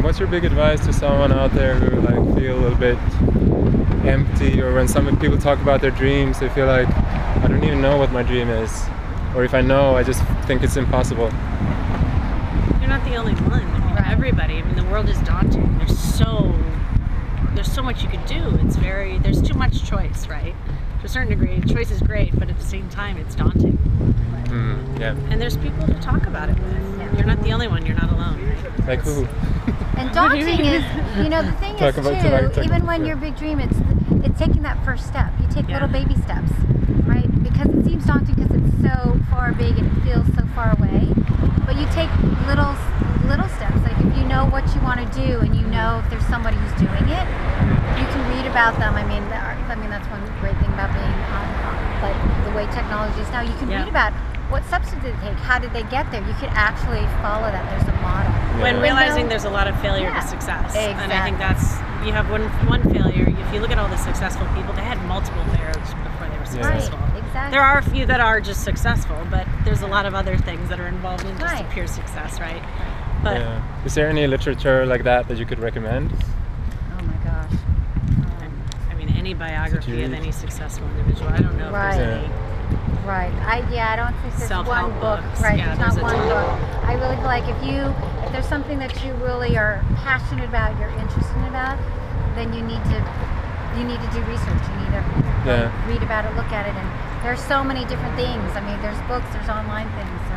What's your big advice to someone out there who like feel a little bit empty, or when some people talk about their dreams, they feel like, I don't even know what my dream is, or if I know, I just think it's impossible. You're not the only one. I mean, everybody. I mean, the world is daunting. There's so much you could do. There's too much choice, right? To a certain degree, choice is great, but at the same time, it's daunting. Yeah. And there's people to talk about it with. Yeah. You're not the only one. You're not alone. Right? Like who? And daunting is, the thing is too, even when your big dream, it's taking that first step. You take little baby steps, right? Because it seems daunting because it's so far big and it feels so far away. But you take little steps. Like if you know what you want to do and you know if there's somebody who's doing it, you can read about them. I mean, that's one great thing about being like the way technology is now. You can read about what steps did they take, how did they get there. You could actually follow that. There's a model. When realizing there's a lot of failure to success. Exactly. And I think you have one failure. If you look at all the successful people, they had multiple failures before they were successful. Right, exactly. There are a few that are just successful, but there's a lot of other things that are involved in just a pure success, right? But is there any literature like that you could recommend? Oh my gosh. I mean, any biography of any successful individual. I don't know if there's any. Right. I don't think there's one book. Books. Right. Yeah, there's not one book. I really feel like if there's something that you really are passionate about, you're interested about, then you need to do research. You need to read about it, look at it, and there's so many different things. I mean, there's books, there's online things. So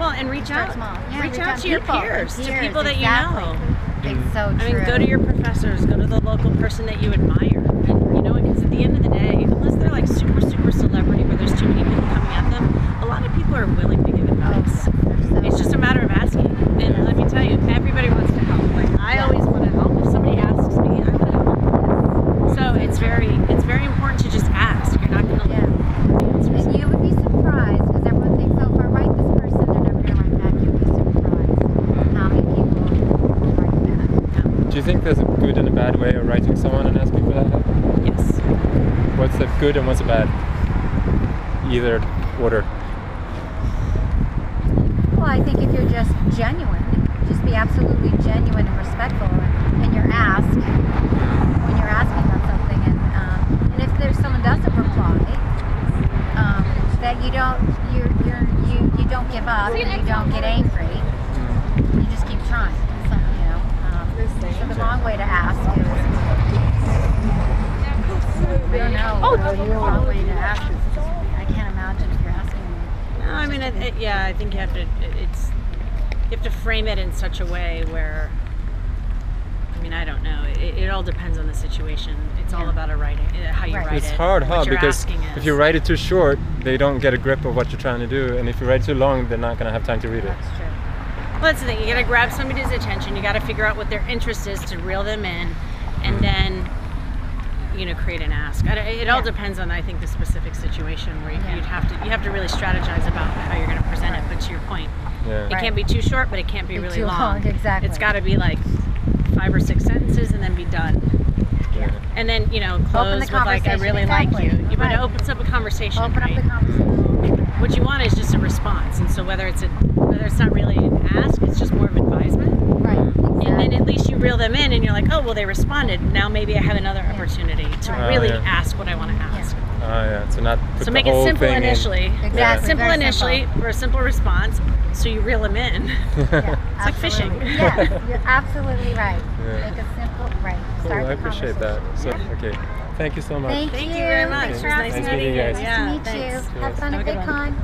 and reach out. Yeah, reach out to your peers, to people that you know. It's so true. I mean, go to your professors, go to the local person that you admire, and because at the end of the day, unless they're like super celebrity where there's too many people coming at them, a lot of people are willing to give advice. It's just a matter of asking. And let me tell you, everybody wants to help. Like I always want to help. If somebody asks me, I want to help. So it's very important to just ask. You're not going to And you would be surprised because everyone thinks, oh, if I write this person, they're never going to write back. You'd be surprised how many people will write back. Do you think there's a good and a bad way of writing someone and asking for that help? Yes. What's the good and what's the bad? Either order. Well, I think if you're just genuine, just be absolutely genuine and respectful in your ask when you're asking about something, and if there's someone doesn't reply, that you don't give up and you don't get angry, you just keep trying. So the wrong way to ask is I don't know. The wrong way to ask is I can't imagine if you're asking me. No, I mean, I think you have to frame it in such a way where, I mean, I don't know. It all depends on the situation. It's all about how you write it. It's hard, because if you write it too short, they don't get a grip of what you're trying to do, and if you write it too long, they're not going to have time to read it. That's true. Well, that's the thing. You got to grab somebody's attention. You got to figure out what their interest is to reel them in, and then create an ask. It all depends on, I think, the specific situation where you have to really strategize about how you're going to present it. But to your point, it can't be too short, but it can't be really long. Exactly. It's got to be like 5 or 6 sentences and then be done. And then close with like, I really like you. But it opens up a conversation. Open up the conversation. What you want is just a response, and so whether it's not really an ask, it's just more of advisement. Right. Exactly. And then at least you reel them in, and you're like, oh well, they responded. Now maybe I have another opportunity to really ask what I want to ask. So make it simple initially. Exactly. Simple initially for a simple response, so you reel them in. It's like fishing. Yes, you're absolutely right. Make it simple. Right. Cool. I appreciate that. So okay. Thank you so much. Thank you very much. Thanks for Nice meeting you guys. Nice to meet you. Have fun at VidCon.